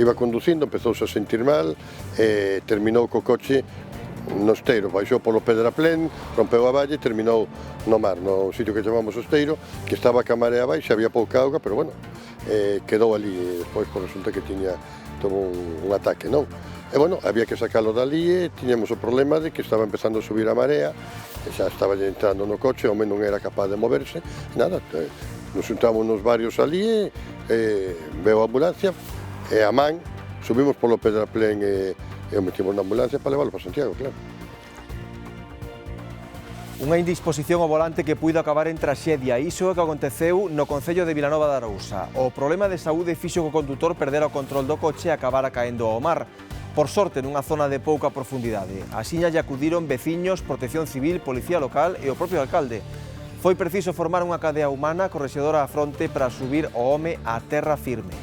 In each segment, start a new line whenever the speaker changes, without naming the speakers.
iba conducindo, empezouse a sentir mal, terminou co coche no esteiro, baixou polo Pedraplén, rompeu a valla e terminou no mar, no sitio que chamamos o esteiro, que estaba ca marea baixa, había pouca auga, pero bueno, quedou ali, e despois resulta que tuvo un ataque, non? E bueno, había que sacalo dali e tiñamos o problema de que estaba empezando a subir a marea, e xa estaba entrando no coche, o home non era capaz de moverse, nada, nos juntámonos varios ali e veo a ambulancia, e a man, subimos polo Pedraplén e o metimos na ambulancia para leválo para Santiago, claro.
Unha indisposición ao volante que puido acabar en traxedia. Iso é o que aconteceu no concello de Vilanova de Arousa. O problema de saúde fixo que o condutor perdera o control do coche e acabara caendo ao mar. Por sorte, nunha zona de pouca profundidade. Asiña lle acudiron veciños, protección civil, policía local e o propio alcalde. Foi preciso formar unha cadea humana correxedora á fronte para subir o home á terra firme.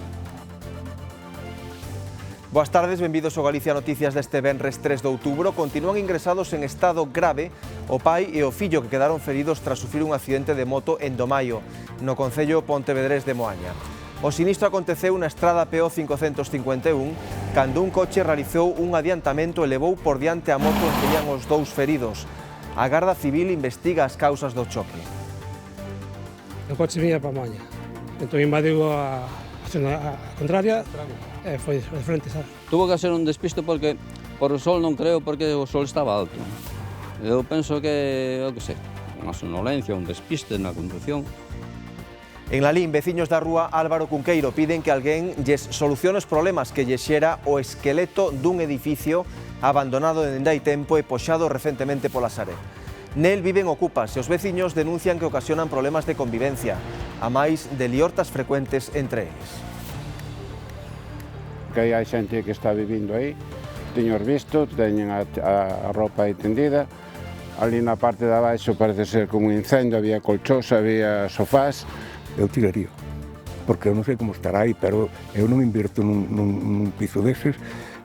Boas tardes, benvidos ao Galicia Noticias deste venres 3 de outubro. Continúan ingresados en estado grave o pai e o fillo que quedaron feridos tras sufrir un accidente de moto en Domaio, no concello pontevedrés de Moaña. O sinistro aconteceu na estrada PO 551 cando un coche realizou un adiantamento e levou por diante a moto en que ían os dous feridos. A Garda Civil investiga as causas do choque.
O coche vinha para Moaña, entón invadiu a zona contraria e foi de frente, sabe?
Tuvo que ser un despiste porque por o sol non creo, porque o sol estaba alto. Eu penso que, eu que sei, unha sonolencia, un despiste na conducción.
En Lalín, veciños da rúa Álvaro Cunqueiro piden que alguén lles solucione os problemas que lles xera o esqueleto dun edificio abandonado dende hai tempo e poxado recentemente pola Sareb. Nel viven ocupas e os veciños denuncian que ocasionan problemas de convivencia, a máis de liortas frecuentes entre eles.
Que hai xente que está vivindo aí, teños visto, teñen a roupa aí tendida, ali na parte de abaixo parece ser como un incendio, había colchós, había sofás.
Eu tiraría, porque eu non sei como estará aí, pero eu non invirto nun piso deses,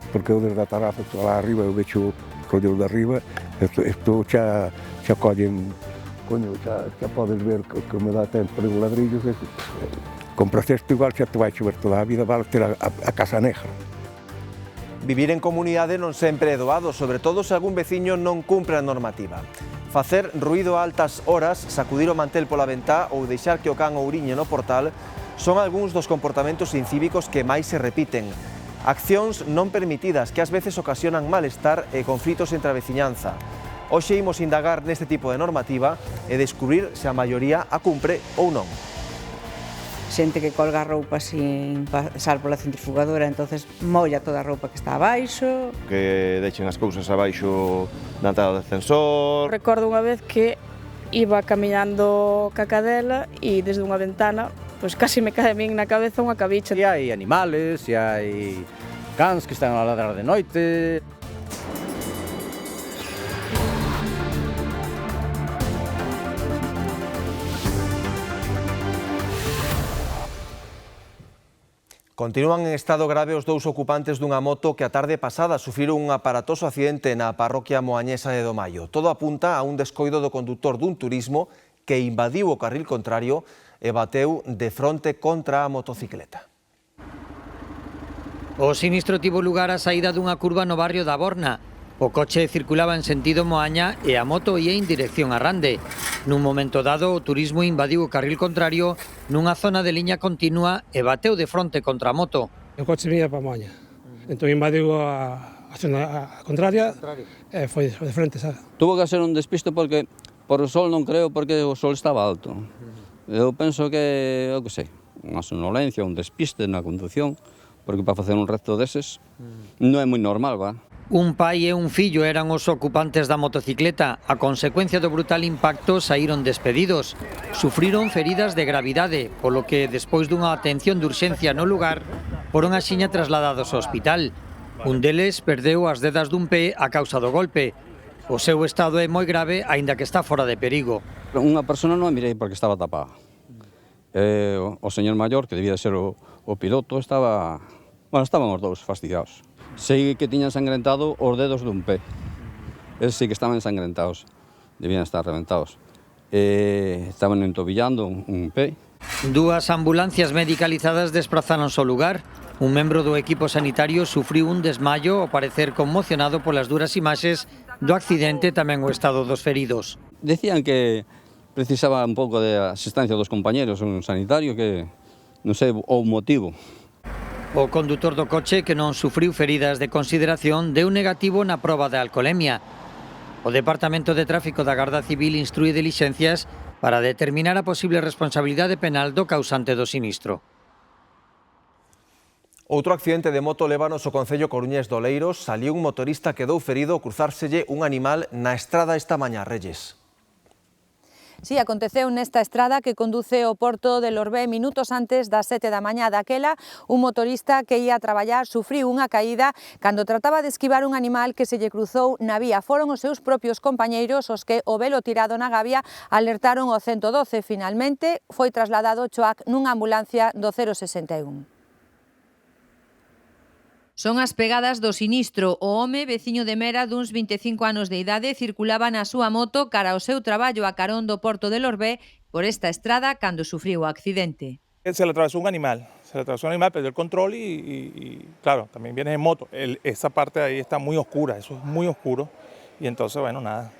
porque eu desde a terraza estou lá arriba, eu vexo rollos de arriba, isto xa collen, coño, xa podes ver que me dá tempo por os ladrillos, compras isto igual xa te vai chover toda a vida, vale ter a casa negra.
Vivir en comunidade non sempre é doado, sobre todo se algún veciño non cumpre a normativa. Facer ruído a altas horas, sacudir o mantel pola ventá ou deixar que o can ouriñe no portal son algúns dos comportamentos incívicos que máis se repiten. Accións non permitidas que ás veces ocasionan malestar e conflitos entre a veciñanza. Hoxe imos indagar neste tipo de normativa e descubrir se a maioría a cumpre ou non.
Xente que colga a roupa sin pasar pola centrifugadora, entonces molla toda a roupa que está abaixo.
Que deixen as cousas abaixo na entrada do ascensor.
Recordo unha vez que iba camiñando ca cadela e desde unha ventana, pois casi me cae a min na cabeza unha cabicha.
E hai animales, e hai cans que están a ladrar de noite.
Continúan en estado grave os dous ocupantes dunha moto que a tarde pasada sufriron un aparatoso accidente na parroquia moañesa de Domaio. Todo apunta a un descoido do condutor dun turismo que invadiu o carril contrario e bateu de fronte contra a motocicleta.
O sinistro tivo lugar á saída dunha curva no barrio da Borna. O coche circulaba en sentido Moaña e a moto ia en dirección a Rande. Nun momento dado, o turismo invadiu o carril contrario nunha zona de liña continua e bateu de fronte contra a moto.
O coche vinha para Moaña, entón invadiu a zona contraria e foi de frente, sabe?
Tuvo que ser un despiste porque por o sol non creo, porque o sol estaba alto. Eu penso que, eu que sei, unha sonolencia, un despiste na conducción, porque para facer un recto deses non é moi normal, va?
Un pai e un fillo eran os ocupantes da motocicleta. A consecuencia do brutal impacto saíron despedidos. Sufriron feridas de gravidade, polo que, despois dunha atención de urxencia no lugar, foron axiña trasladados ao hospital. Un deles perdeu as dedas dun pé a causa do golpe. O seu estado é moi grave, aínda que está fora de perigo.
Unha persona non a mirei porque estaba tapada. O señor maior, que debía ser o piloto, estaban os dous fastidiados. Sei que tiñan ensangrentado os dedos dun pé. Eles sí que estaban ensangrentados, debían estar reventados. Estaban entobillando un pé.
Dúas ambulancias medicalizadas desprazáronse ao lugar. Un membro do equipo sanitario sufriu un desmayo, ao parecer conmocionado polas duras imaxes do accidente e tamén o estado dos feridos.
Decían que precisaba un pouco de asistencia dos compañeros, un sanitario que non sei o motivo.
O condutor do coche, que non sufriu feridas de consideración, deu negativo na proba de alcolemia. O Departamento de Tráfico da Garda Civil instrúe dilixencias para determinar a posible responsabilidade penal do causante do sinistro.
Outro accidente de moto lévanos o concello coruñés de Oleiros. Saliu un motorista que quedou ferido ao cruzárselle un animal na estrada esta mañá, Reyes.
Si, aconteceu nesta estrada que conduce ao porto de Lorbé minutos antes das 7 da mañá daquela. Un motorista que ia a traballar sufriu unha caída cando trataba de esquivar un animal que se lle cruzou na vía. Foron os seus propios compañeiros os que, o velo tirado na gabia, alertaron o 112. Finalmente foi trasladado ao Choac nunha ambulancia do 061.
Son as pegadas do sinistro. O home, veciño de Mera, duns 25 anos de idade, circulaba na súa moto cara ao seu traballo a carón do porto de Lorbé por esta estrada cando sufriu o accidente.
Se le atravesó un animal, perdió el control y claro, también viene en moto. Esa parte de ahí está muy oscura, eso es muy oscuro y entonces, bueno, nada,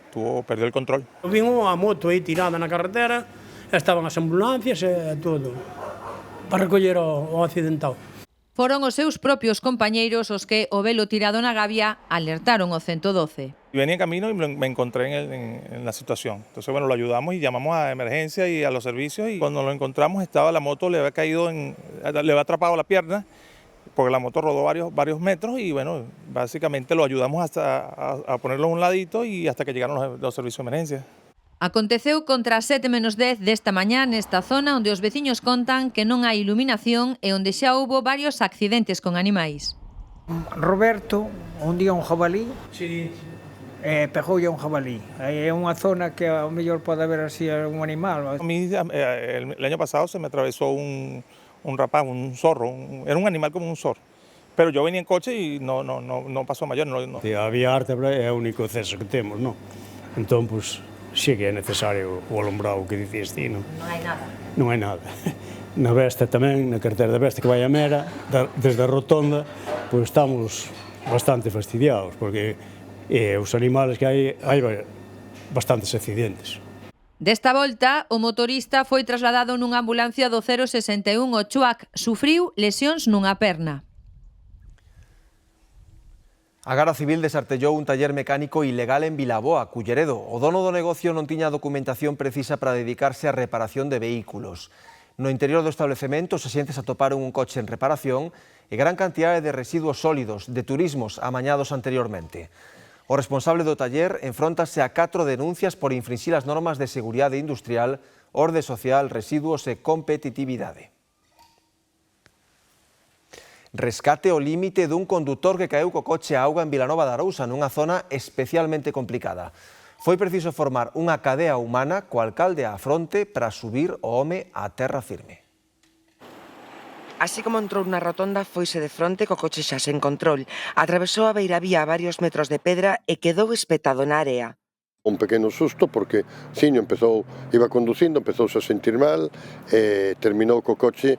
perdió el control.
Vimos a moto aí tirada na carretera, estaban as ambulancias e todo, para recoller o accidentado.
Foron os seus propios compañeiros os que, o velo tirado na gabia, alertaron o 112.
Venía en camino y me encontré en la situación. Entonces, bueno, lo ayudamos y llamamos a emergencia y a los servicios y cuando lo encontramos estaba la moto, le había atrapado la pierna porque la moto rodó varios metros y bueno, básicamente lo ayudamos hasta a ponerlo a un ladito y hasta que llegaron los servicios de emergencia.
Aconteceu contra as 7:10 desta mañá nesta zona onde os veciños contan que non hai iluminación e onde xa houbo varios accidentes con animais.
Roberto, un día un jabalí, pegoulle un jabalí. É unha zona que ao mellor pode haber así un animal.
A mí el año pasado se me atravesó un rapaz, un zorro, era un animal como un zorro. Pero yo venía en coche y no pasó a mayor. No.
A vía Ártabra é o único acceso que temos, non? Entón, pois, sí que é necesario o alumbrado que dicías ti, non?
Non hai nada.
Non hai nada. Na Vesta tamén, na carretera da Vesta que vai a Mera, desde a rotonda, pois estamos bastante fastidiados, porque os animales que hai bastantes accidentes.
Desta volta, o motorista foi trasladado nunha ambulancia do 061 ao Choac. Sufriu lesións nunha perna.
A Garda Civil desartellou un taller mecánico ilegal en Vilaboa, Culleredo. O dono do negocio non tiña a documentación precisa para dedicarse á reparación de vehículos. No interior do establecemento, os axentes atoparon un coche en reparación e gran cantidade de residuos sólidos de turismos amañados anteriormente. O responsable do taller enfróntase a 4 denuncias por infringir as normas de seguridade industrial, orde social, residuos e competitividade. Rescate ao límite dun condutor que caeu co coche a auga en Vilanova de Arousa, nunha zona especialmente complicada. Foi preciso formar unha cadea humana co alcalde á fronte para subir o home á terra firme.
Así como entrou na rotonda, foise de fronte co coche xa sen control. Atravesou a beiravía a varios metros de pedra e quedou espetado na area.
Un pequeno susto porque Xiño iba conducindo, empezouse a sentir mal, terminou co coche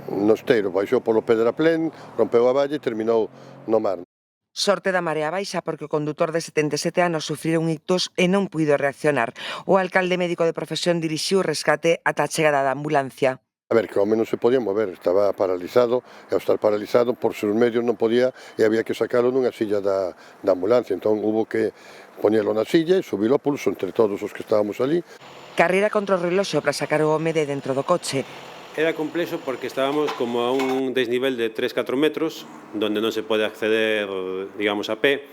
no esteiro, baixou polo Pedraplén, rompeu a valla e terminou no mar.
Sorte da marea baixa porque o condutor de 77 anos sufriu un ictus e non puido reaccionar. O alcalde médico de profesión dirixiu o rescate ata a chegada da ambulancia.
A ver, que o home non se podía mover, estaba paralizado, e ao estar paralizado, por seus medios non podía, e había que sacalo nunha silla da ambulancia. Entón, hubo que poñelo na silla e subilo a pulso entre todos os que estábamos ali.
Carreira contra o reloxo para sacar o home de dentro do coche.
Era complexo porque estábamos como a un desnivel de 3-4 metros, donde non se pode acceder, digamos, a pé.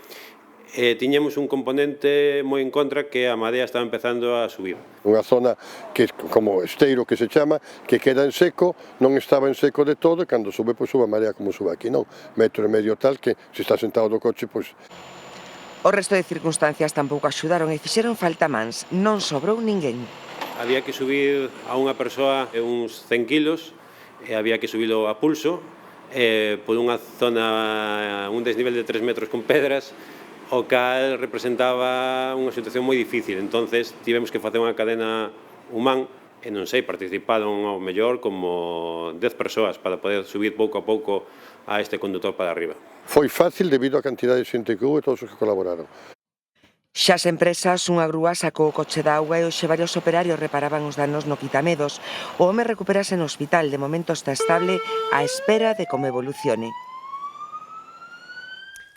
Tiñamos un componente moi en contra que a marea estaba empezando a subir.
Unha zona que como esteiro que se chama, que queda en seco, non estaba en seco de todo, e cando sube, pois sube a marea como sube aquí, non? 1,5 metros tal que se está sentado do coche, pois...
O resto de circunstancias tampouco axudaron e fixeron falta mans, non sobrou ninguén.
Había que subir a unha persoa uns 100 kilos, e había que subilo a pulso, por unha zona, un desnivel de 3 metros con pedras, o cal representaba unha situación moi difícil. Entonces tivemos que facer unha cadena humán e non sei, participaron ao mellor como 10 persoas para poder subir pouco a pouco a este condutor para arriba.
Foi fácil debido á cantidad de xente que houve e todos os que colaboraron.
Xa as empresas, unha grúa sacou o coche de auga e hoxe varios operarios reparaban os danos no quitamedos. O home recuperase no hospital, de momento está estable, á espera de como evolucione.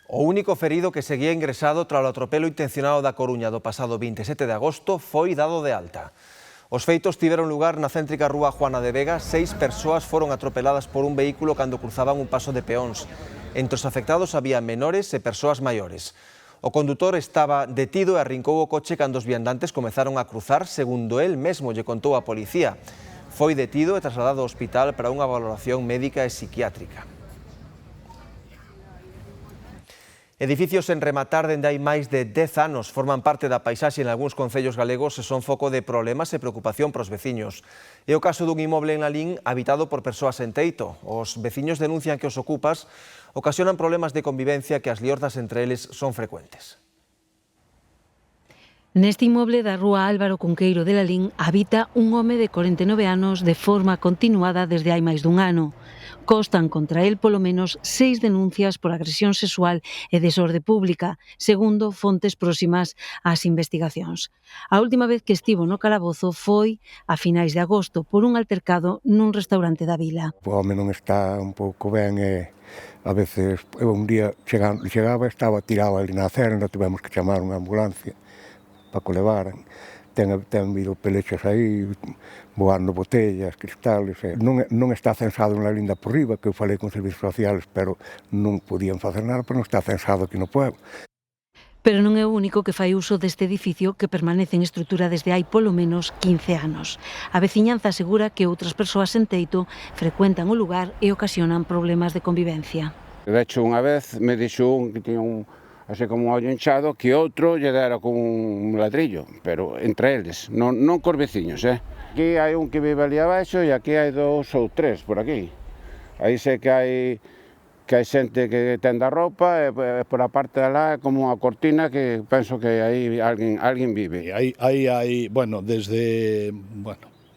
O único ferido que seguía ingresado tras o atropelo intencionado da Coruña do pasado 27 de agosto foi dado de alta. Os feitos tiveron lugar na céntrica rúa Juana de Vega. 6 persoas foron atropeladas por un vehículo cando cruzaban un paso de peóns. Entre os afectados había menores e persoas maiores. O condutor estaba detido e arrincou o coche cando os viandantes comezaron a cruzar, segundo el mesmo lle contou a policía. Foi detido e trasladado ao hospital para unha valoración médica e psiquiátrica. Edificios en rematar dende hai máis de 10 anos forman parte da paisaxe en algúns concellos galegos e son foco de problemas e preocupación para os veciños. É o caso dun inmoble en Lalín habitado por persoas en teito. Os veciños denuncian que os ocupas ocasionan problemas de convivencia que as liortas entre eles son frecuentes.
Neste inmoble da rúa Álvaro Cunqueiro de Lalín habita un home de 49 anos de forma continuada desde hai máis dun ano. Constan contra el polo menos 6 denuncias por agresión sexual e desorde pública, segundo fontes próximas ás investigacións. A última vez que estivo no calabozo foi a finais de agosto por un altercado nun restaurante da vila.
O home non está un pouco ben e a veces un día chegaba e estaba tirado ali na acera, ainda tivemos que chamar unha ambulancia para que o levaran. Ten habido pelechas aí, voando botellas, cristales. Non está censado na linda por riba, que eu falei con servizos sociales, pero non podían facer nada, pero non está censado aquí no pueblo.
Pero non é o único que fai uso deste edificio que permanece en estrutura desde hai polo menos 15 anos. A veciñanza asegura que outras persoas en teito frecuentan o lugar e ocasionan problemas de convivencia.
De hecho, unha vez me dixo un que tiña así como un ollo hinchado, que outro lle dera con un ladrillo, pero entre eles, non cos veciños, Aquí hai un que vive ali abaixo e aquí hai 2 ou 3 por aquí. Aí sei que hai xente que tenda roupa e por a parte de lá é como unha cortina que penso que aí alguén vive.
Aí, bueno, desde,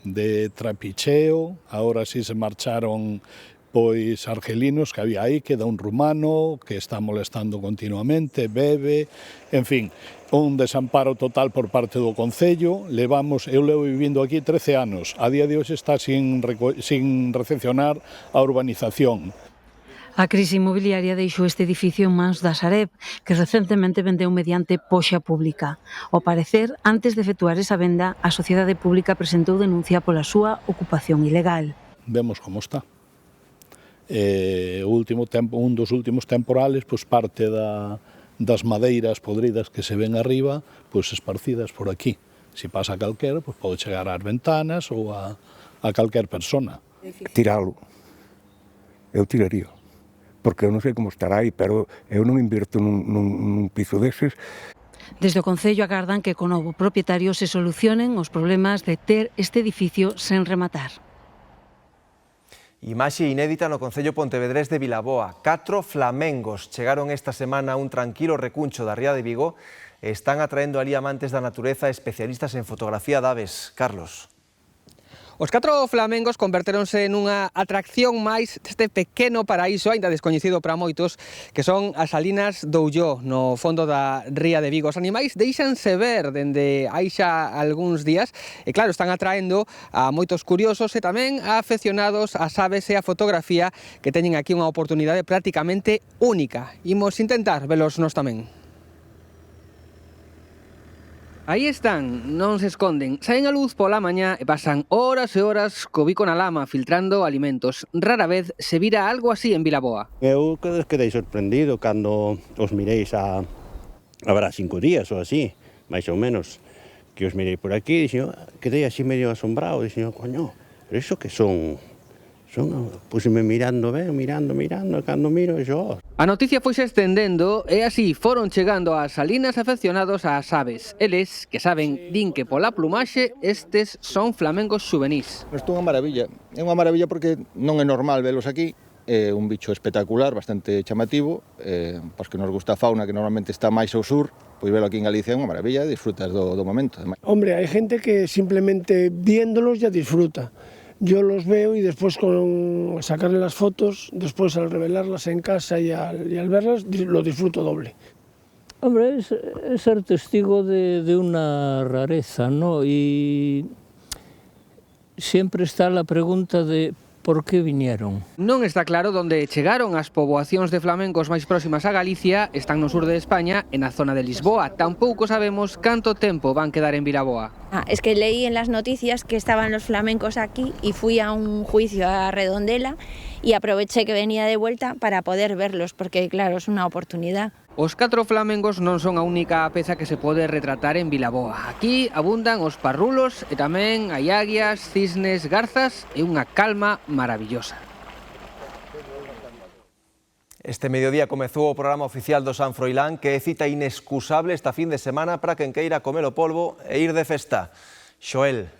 de trapicheo, agora sí se marcharon pois argelinos que había aí, queda un rumano que está molestando continuamente, bebe, en fin, un desamparo total por parte do Concello. Eu levo vivindo aquí 13 anos, a día de hoxe está sin recepcionar a urbanización.
A crise inmobiliaria deixou este edificio en mans da Sareb, que recentemente vendeu mediante poxa pública. Ao parecer, antes de efectuar esa venda, a sociedade pública presentou denuncia pola súa ocupación ilegal.
Vemos como está. Un dos últimos temporales, pois parte das madeiras podridas que se ven arriba, pois esparcidas por aquí. Se pasa calquera, pois pode chegar ás ventanas ou a calquer persona.
Tiralo. Eu tiraría. Porque eu non sei como estará aí, pero eu non invirto nun piso deses.
Desde o Concello agardan que co novo propietario se solucionen os problemas de ter este edificio sen rematar.
Imaxe inédita no Concello Pontevedrés de Vilaboa. 4 flamengos chegaron esta semana a un tranquilo recuncho da ría de Vigo e están atraendo ali amantes da natureza e especialistas en fotografía de aves. Carlos.
Os 4 flamengos convertéronse nunha atracción máis deste pequeno paraíso, aínda descoñecido para moitos, que son as Salinas do Ulló, no fondo da ría de Vigo. Os animais deixanse ver dende hai xa algúns días e, claro, están atraendo a moitos curiosos e tamén a afeccionados ás aves e a fotografía, que teñen aquí unha oportunidade prácticamente única. Imos intentar velos nós tamén. Aí están, non se esconden, saen a luz pola mañá e pasan horas e horas co bico na lama filtrando alimentos. Rara vez se vira algo así en Vilaboa.
Eu quedei sorprendido cando os mireis habrá 5 días ou así, máis ou menos, que os mirei por aquí, quedei así medio asombrado, dixen, coño, pero iso que son? Puseme mirando ben, mirando, e cando miro, xo.
A noticia foise estendendo e así foron chegando ás salinas afeccionados ás aves. Eles, que saben, din que pola plumaxe estes son flamengos xuvenís.
Isto é unha maravilla porque non é normal velos aquí
é un bicho espectacular, bastante chamativo, pois que nos gusta a fauna que normalmente está máis ao sur, pois velo aquí en Galicia é unha maravilla, disfrutas do momento.
Hombre, hai gente que simplemente viéndolos ya disfruta. Yo los veo y después con sacarle las fotos, después al revelarlas en casa y al verlas, lo disfruto doble.
Hombre, es ser testigo de una rareza, ¿no? Y siempre está la pregunta de ¿por qué vinieron?
Non está claro onde chegaron. As poboacións de flamencos máis próximas a Galicia están no sur de España e na zona de Lisboa. Tampouco sabemos canto tempo van quedar en Vilaboa.
Es que leí en las noticias que estaban los flamencos aquí y fui a un juicio a Redondela y aproveché que venía de vuelta para poder verlos, porque claro, es una oportunidad.
Os 4 flamengos non son a única peza que se pode retratar en Vilaboa. Aquí abundan os parrulos e tamén hai águias, cisnes, garzas e unha calma maravillosa.
Este mediodía comezou o programa oficial do San Froilán, que é cita inexcusable esta fin de semana para quen queira comer o polvo e ir de festa. Xoel.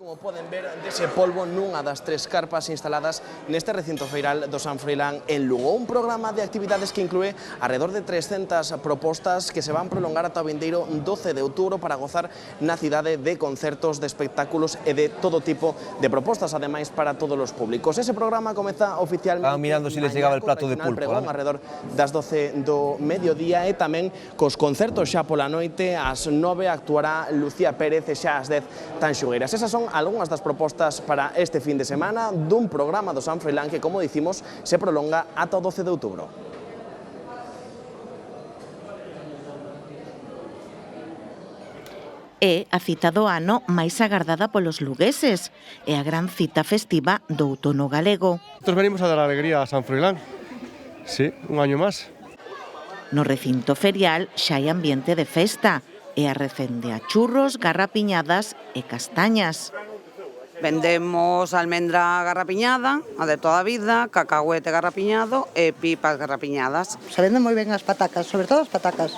Como poden ver, dese polvo nunha das 3 carpas instaladas neste recinto feiral do San Froilán en Lugo. Un programa de actividades que inclúe alrededor de 300 propostas que se van prolongar ata o vindeiro 12 de outubro para gozar na cidade de concertos, de espectáculos e de todo tipo de propostas, ademais para todos os públicos. Ese programa comeza oficialmente...
Estaban mirando se les llegaba el plato de pulpo.
Pregón alrededor das 12 do mediodía e tamén cos concertos xa pola noite. Ás 9 actuará Lucía Pérez e xa ás 10 Tanxugueiras. Esas son algunhas das propostas para este fin de semana dun programa do San Froilán que, como dicimos, se prolonga ata o 12 de outubro.
É a cita do ano máis agardada polos lugueses. É a gran cita festiva do outono galego.
Nosotros venimos a dar alegría a San Froilán. Sí, un año máis.
No recinto ferial xa hai ambiente de festa e arrecende a churros, garrapiñadas e castañas.
Vendemos almendra garrapiñada, a de toda a vida, cacahuete garrapiñado e pipas garrapiñadas.
Se venden moi ben as patacas, sobre todo as patacas.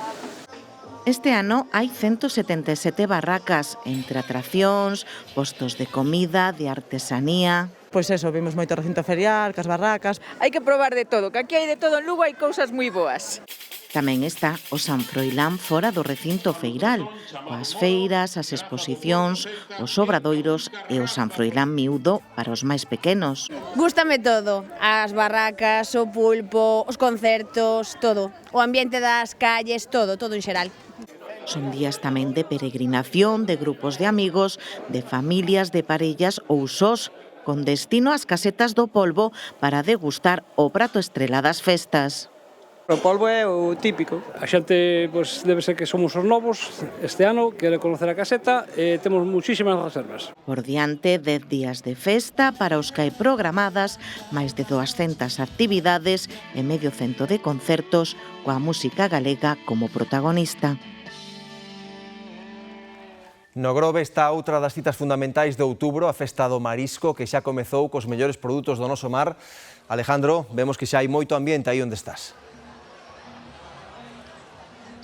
Este ano hai 177 barracas, entre atraccións, postos de comida, de artesanía.
Pois eso, vimos moito recinto ferial, cas barracas. Hai que probar de todo, que aquí hai de todo en Lugo, hai cousas moi boas.
Tamén está o San Froilán fora do recinto feiral, coas feiras, as exposicións, os obradoiros e o San Froilán miúdo para os máis pequenos.
Gústame todo, as barracas, o pulpo, os concertos, todo. O ambiente das calles, todo en xeral.
Son días tamén de peregrinación, de grupos de amigos, de familias, de parellas ou sós, con destino ás casetas do polvo para degustar o prato estrela das festas.
O polvo é o típico.
A xente pois, debe ser que somos os novos este ano, quere conocer a caseta e temos muchísimas reservas.
Por diante, 10 días de festa para os que hai programadas, máis de 200 actividades e medio cento de concertos coa música galega como protagonista.
No Grove está outra das citas fundamentais de outubro, a Festa do Marisco, que xa comezou cos mellores produtos do noso mar. Alejandro, vemos que xa hai moito ambiente aí onde estás.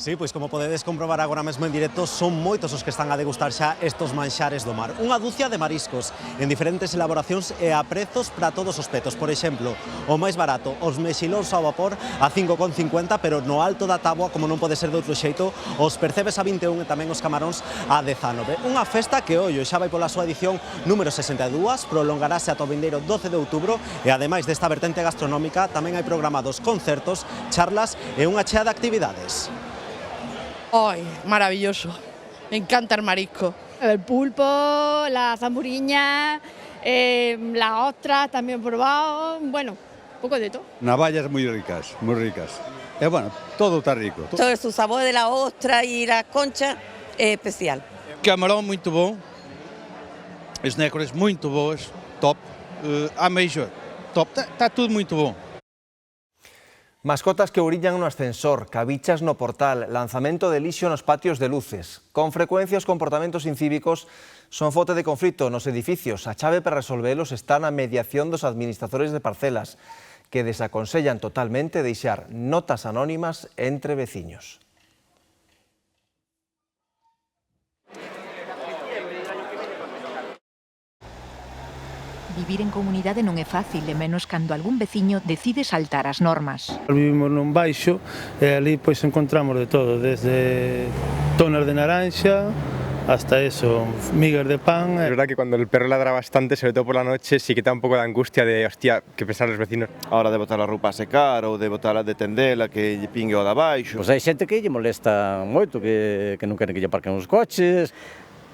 Sí, pois como podedes comprobar agora mesmo en directo, son moitos os que están a degustar xa estos manxares do mar. Unha dúcia de mariscos en diferentes elaboracións e a prezos para todos os petos. Por exemplo, o máis barato, os mexilóns ao vapor a 5,50, pero no alto da táboa, como non pode ser de outro xeito, os percebes a 21 e tamén os camaróns a 19. Unha festa que, ollo, xa vai pola súa edición número 62, prolongarase ata o vindeiro 12 de outubro e, ademais desta vertente gastronómica, tamén hai programados concertos, charlas e unha chea de actividades.
¡Ay, maravilloso! Me encanta el marisco.
El pulpo, la zamburiña, las ostras también he probado, bueno, un poco de todo.
Navallas muy ricas, muy ricas. Bueno, todo está rico.
Todo su sabor de la ostra y la concha é especial.
Camarão muito bom, as nécoras muito boas, top. Ameijo, top, está tudo muito bom.
Mascotas que ouriñan no ascensor, cabichas no portal, lanzamento de lixo nos patios de luces. Con frecuencia os comportamentos incívicos son fote de conflito nos edificios. A chave para resolvelos está na mediación dos administradores de parcelas, que desaconsellan totalmente deixar notas anónimas entre veciños.
Vivir en comunidade non é fácil, e menos cando algún veciño decide saltar as normas.
Vivimos nun baixo e ali pois encontramos de todo, desde tonas de naranxa hasta eso, migas de pan.
Es verdad que cuando el perro ladra bastante, sobre todo por la noche, sí que da un poco de angustia de, hostia, que pensar los vecinos.
Ahora de botar a roupa a secar ou de botar a de tendela que lle pingue o da baixo.
Pois hai xente que lle molesta moito, que non queren que lle aparquen os coches.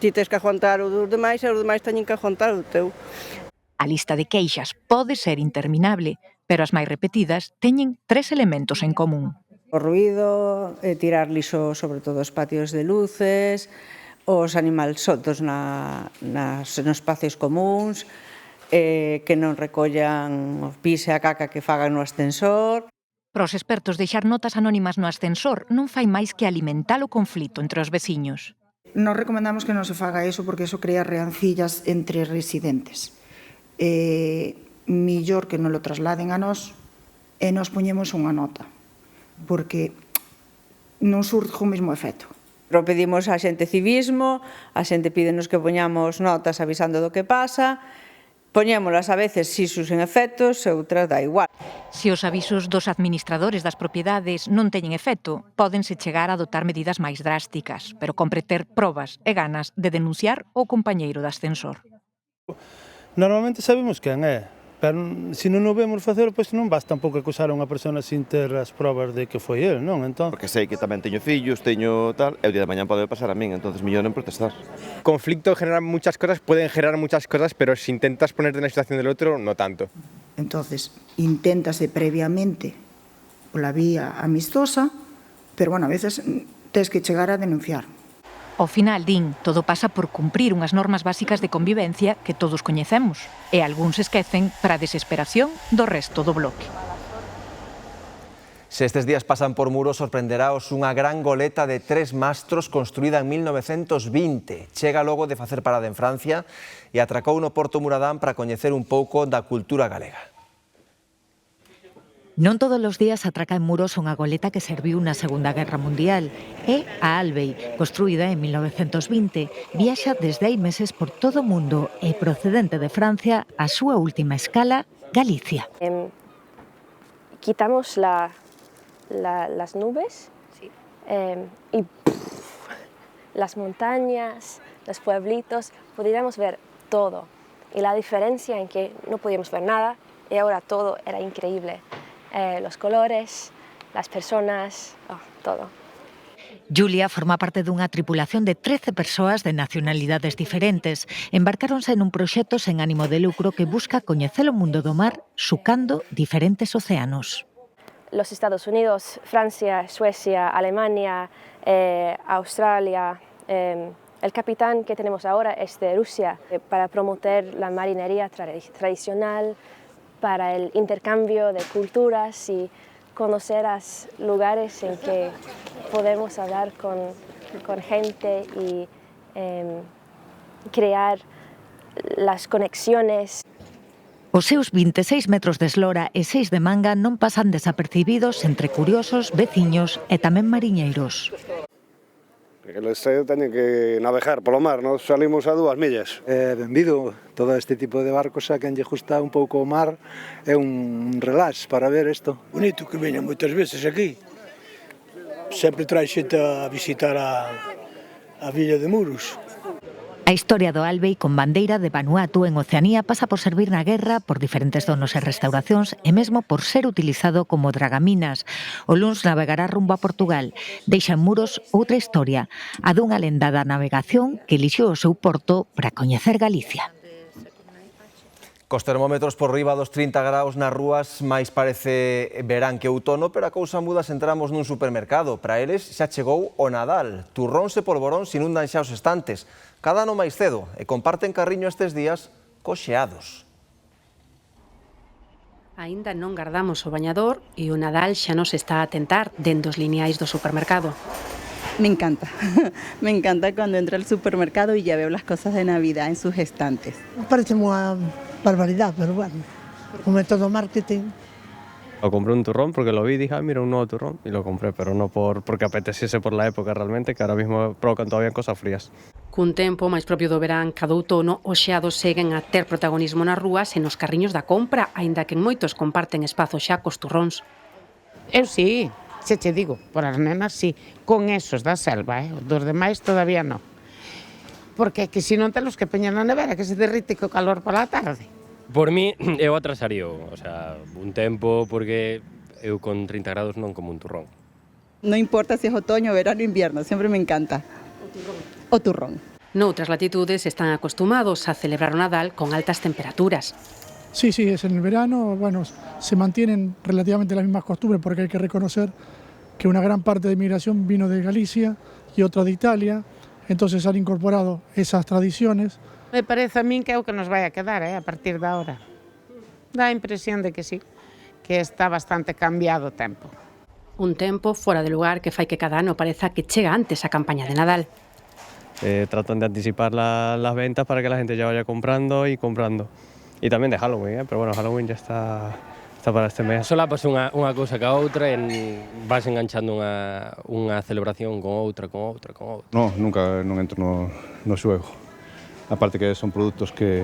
Ti tens que aguantar o dos demais e os demais teñen que aguantar o teu.
A lista de queixas pode ser interminable, pero as máis repetidas teñen 3 elementos en común.
O ruído, tirar lixo sobre todo os patios de luces, os animais soltos nos espacios comuns, que non recollan o pis e a caca que fagan no ascensor.
Para os expertos, deixar notas anónimas no ascensor non fai máis que alimentar o conflito entre os veciños.
Nos recomendamos que non se faga eso porque eso crea reancillas entre residentes. Millor que non lo trasladen a nós e nos poñemos unha nota, porque non surge o mesmo efecto.
Pero pedimos a xente civismo, a xente pídenos que poñamos notas avisando do que pasa, poñémolas a veces sisus en efectos e outras da igual.
Se os avisos dos administradores das propiedades non teñen efecto, pódense chegar a adoptar medidas máis drásticas, pero compre ter probas e ganas de denunciar o compañeiro de ascensor.
Normalmente sabemos quen é, pero se non o vemos facer, pois non basta tampouco acusar a unha persona sin ter as probas de que foi el, non? Entón...
Porque sei que tamén teño fillos, teño tal, e o día de mañá pode pasar a min, entonces millón en protestar.
Conflicto genera muchas cosas, pueden generar muchas cosas, pero si intentas ponerte en la situación del otro, no tanto.
Entonces, inténtase previamente pola vía amistosa, pero bueno, a veces tens que chegar a denunciar.
Ao final, din, todo pasa por cumprir unhas normas básicas de convivencia que todos coñecemos, e algúns esquecen para a desesperación do resto do bloque.
Se estes días pasan por Muros, sorprenderaos unha gran goleta de 3 mastros construída en 1920. Chega logo de facer parada en Francia e atracou no Porto Muradán para coñecer un pouco da cultura galega.
Non todos os días atraca en Muros unha goleta que serviu na Segunda Guerra Mundial. É a Albei, construída en 1920, viaxa desde hai meses por todo o mundo e procedente de Francia a súa última escala, Galicia.
Quitamos las nubes y las montañas, los pueblitos, podíamos ver todo. Y la diferencia en que no podíamos ver nada y ahora todo era increíble. Los colores, las personas, todo.
Julia forma parte dunha tripulación de 13 persoas de nacionalidades diferentes. Embarcáronse nun proxecto sen ánimo de lucro que busca coñecer o mundo do mar sucando diferentes océanos.
Los Estados Unidos, Francia, Suecia, Alemania, Australia. El capitán que tenemos ahora es de Rusia para promover la marinería tradicional, para el intercambio de culturas y conocer los lugares en que podemos hablar con gente y crear las conexiones.
Os seus 26 metros de eslora e 6 de manga non pasan desapercibidos entre curiosos, veciños e tamén mariñeiros.
Que o estadio teñen que navegar polo mar, nos salimos a 2 millas.
Benvido todo este tipo de barcos a quen lle gusta un pouco o mar, é un relax para ver isto.
Bonito que veñan moitas veces aquí. Sempre trae xente a visitar a villa de Muros.
A historia do Albei con bandeira de Vanuatu en Oceanía pasa por servir na guerra, por diferentes donos e restauracións e mesmo por ser utilizado como dragaminas. O luns navegará rumbo a Portugal. Deixa en Muros outra historia, a dunha lenda da navegación que elixiu o seu porto para coñecer Galicia.
Cos termómetros por riba dos 30 graus nas rúas, máis parece verán que outono, pero a cousa muda se entramos nun supermercado. Para eles xa chegou o Nadal. Turróns e polvoróns inundan xa os estantes. Cada ano máis cedo e comparten carriño estes días cos xeados.
Aínda non gardamos o bañador e o Nadal xa nos está a tentar dentro dos lineais do supermercado.
Me encanta cuando entro al supermercado y ya veo las cosas de Navidad en sus estantes.
Parece unha barbaridade, pero bueno, como é todo marketing.
O compré un turrón porque lo vi y dije, ah, mira, un nuevo turrón, y lo compré, pero no porque apeteciese por la época realmente, que ahora mismo provocan todavía cosas frías.
Cun tempo máis propio do verán cada outono, os xeados seguen a ter protagonismo nas rúas e nos carriños da compra, aínda que en moitos comparten espazo xa cos turróns.
Eu sí, xe che digo, por as nenas sí, con esos da selva, dos demais todavía non. Porque que se non telos que peñan na nevera, que se derrite co calor pola tarde.
Por mí, eu atrasaría, o sea, un tempo, porque eu con 30 grados non como un turrón.
No importa si es otoño, verano, invierno, siempre me encanta. O turrón.
Noutras latitudes están acostumados a celebrar o Nadal con altas temperaturas.
Sí, es en el verano, bueno, se mantienen relativamente las mismas costumbres porque hay que reconocer que una gran parte de inmigración vino de Galicia y otra de Italia, entonces han incorporado esas tradiciones.
Me parece a min que é o que nos vai a quedar, a partir da hora. Dá a impresión de que sí, que está bastante cambiado o tempo.
Un tempo fora de lugar que fai que cada ano pareza que chega antes a campaña de Nadal.
Tratan de anticipar las ventas para que la gente ya vaya comprando y comprando. Y también de Halloween, pero bueno, Halloween ya está para este mes.
Solapas unha cousa ca outra e vas enganchando unha celebración con outra.
No, nunca non entro no xuego. Aparte que son produtos que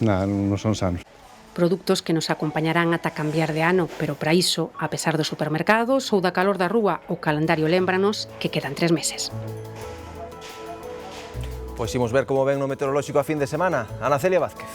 non son sanos.
Produtos que nos acompañarán ata cambiar de ano, pero para iso, a pesar dos supermercados ou da calor da rúa, o calendario lémbranos que quedan 3 meses.
Pois imos ver como ven no meteorolóxico a fin de semana. Ana Celia Vázquez.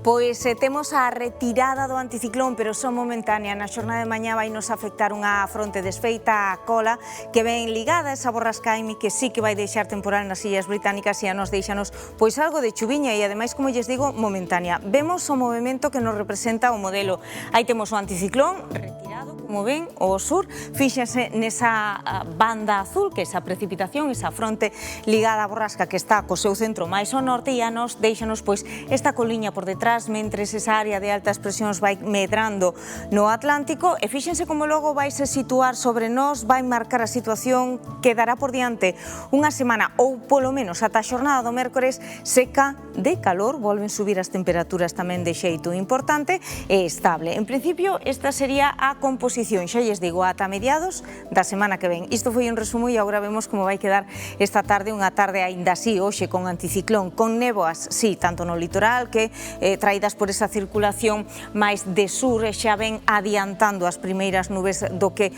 Pois temos a retirada do anticiclón, pero só momentánea. Na xornada de mañá vai nos afectar unha fronte desfeita a cola que ven ligada a esa borrasca Amy, que sí que vai deixar temporal nas Illas Británicas e a nos deixanos pois algo de chuviña e ademais, como lles digo, momentánea. Vemos o movimento que nos representa o modelo. Aí temos o anticiclón retirado, como ven, ao sur, fíxense nesa banda azul, que é esa precipitación, esa fronte ligada a borrasca que está co seu centro máis ao norte e a nos deixanos pois esta coliña por detrás, mentres esa área de altas presións vai medrando no Atlántico e fíxense como logo vai se situar sobre nós, vai marcar a situación que dará por diante unha semana ou polo menos ata a xornada do mércores seca de calor, volven subir as temperaturas tamén de xeito importante e estable. En principio esta sería a composición, xa lles digo, ata mediados da semana que ven. Isto foi un resumo e agora vemos como vai quedar esta tarde, unha tarde aínda así, hoxe con anticiclón, con néboas, sí, tanto no litoral que traídas por esa circulación máis de sur e xa ven adiantando as primeiras nubes do que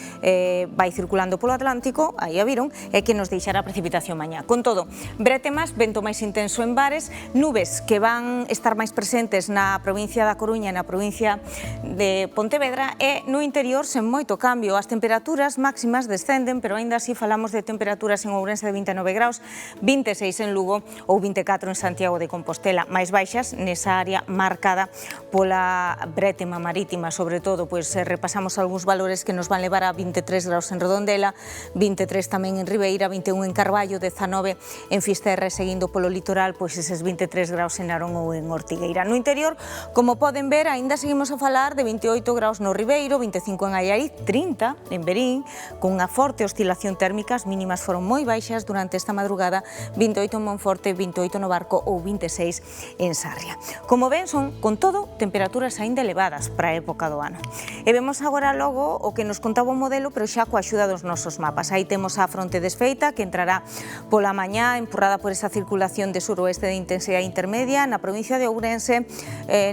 vai circulando polo Atlántico, aí a viron, e que nos deixará precipitación mañá. Con todo, bretemas, vento máis intenso en bares, nubes que van estar máis presentes na provincia da Coruña e na provincia de Pontevedra e no interior sen moito cambio. As temperaturas máximas descenden, pero aínda así falamos de temperaturas en Ourense de 29 graus, 26 en Lugo ou 24 en Santiago de Compostela, máis baixas nesa área marcada pola brétema marítima, sobre todo, pois repasamos algúns valores que nos van levar a 23 graus en Redondela, 23 tamén en Ribeira, 21 en Carballo, 19 en Fisterra, seguindo polo litoral, pois eses 23 graus en Narón ou en Ortigueira. No interior, como poden ver, aínda seguimos a falar de 28 graus no Ribeiro, 25 en Allariz, 30 en Verín, con unha forte oscilación térmica, as mínimas foron moi baixas durante esta madrugada, 28 en Monforte, 28 no Barco ou 26 en Sarria. Como ven, son, con todo, temperaturas aínda elevadas para a época do ano. E vemos agora logo o que nos contaba o modelo, pero xa coa axuda dos nosos mapas. Aí temos a fronte desfeita, que entrará pola mañá, empurrada por esa circulación de suroeste de intensidade intermedia, na provincia de Ourense,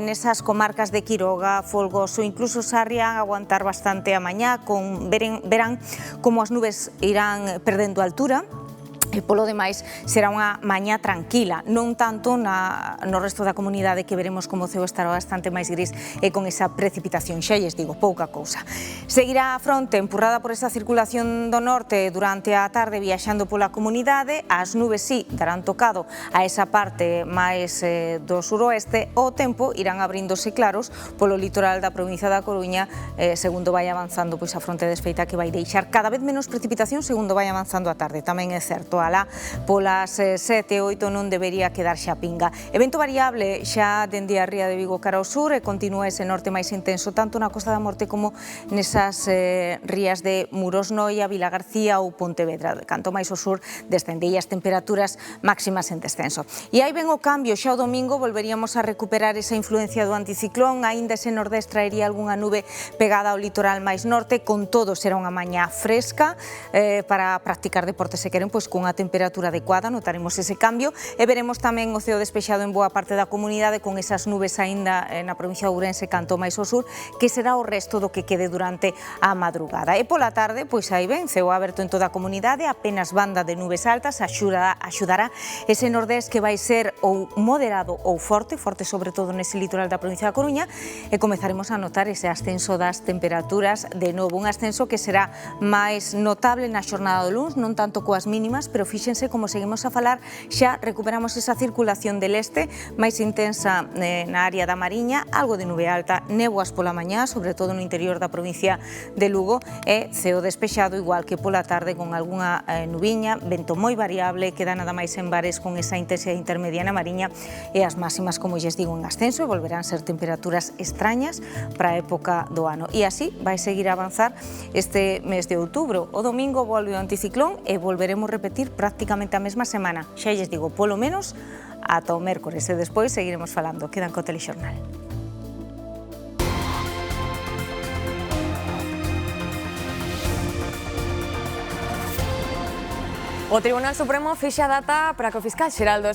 nesas comarcas de Quiroga, Folgoso, incluso Sarria, aguantar bastante a mañá, verán como as nubes irán perdendo altura. E polo demais será unha mañá tranquila, non tanto no resto da comunidade, que veremos como o ceo estará bastante máis gris e con esa precipitación, xa lles digo, pouca cousa. Seguirá a fronte empurrada por esa circulación do norte durante a tarde viaxando pola comunidade, as nubes sí darán tocado a esa parte máis do suroeste, o tempo irán abríndose claros polo litoral da provincia da Coruña, segundo vai avanzando pois a fronte desfeita, que vai deixar cada vez menos precipitación segundo vai avanzando a tarde, tamén é certo. alá polas 7, 8 non debería quedar xa pinga. Evento variable xa dende a ría de Vigo cara ao sur e continúa ese norte máis intenso tanto na Costa da Morte como nesas rías de Muros, Noia, Vilagarcía ou Pontevedra. Canto máis ao sur descende e as temperaturas máximas en descenso. E aí ven o cambio, xa o domingo volveríamos a recuperar esa influencia do anticiclón, aínda ese nordés traería algunha nube pegada ao litoral máis norte, con todo será unha mañá fresca para practicar deportes se queren, pois cunha temperatura adecuada, notaremos ese cambio e veremos tamén o ceo despexado en boa parte da comunidade con esas nubes aínda na provincia de Ourense canto máis ao sur, que será o resto do que quede durante a madrugada. E pola tarde, pois aí ven, ceo aberto en toda a comunidade, apenas banda de nubes altas, axudará ese nordés que vai ser ou moderado ou forte sobre todo nese litoral da provincia da Coruña, e comezaremos a notar ese ascenso das temperaturas de novo, un ascenso que será máis notable na xornada do luns, non tanto coas mínimas, pero fíxense como seguimos a falar, xa recuperamos esa circulación del este máis intensa na área da Mariña, algo de nube alta, néboas pola mañá, sobre todo no interior da provincia de Lugo, e ceo despexado igual que pola tarde con algunha nubiña, vento moi variable, queda nada máis en bares con esa intensidade intermedia na Mariña, e as máximas, como lles digo, en ascenso, e volverán ser temperaturas extrañas para a época do ano. E así vai seguir a avanzar este mes de outubro. O domingo volve o anticiclón e volveremos repetir prácticamente a mesma semana. Xa lles digo, polo menos ata o mércores, e despois seguiremos falando. Quedan co Telexornal.
O Tribunal Supremo fixa data para que o fiscal xeral do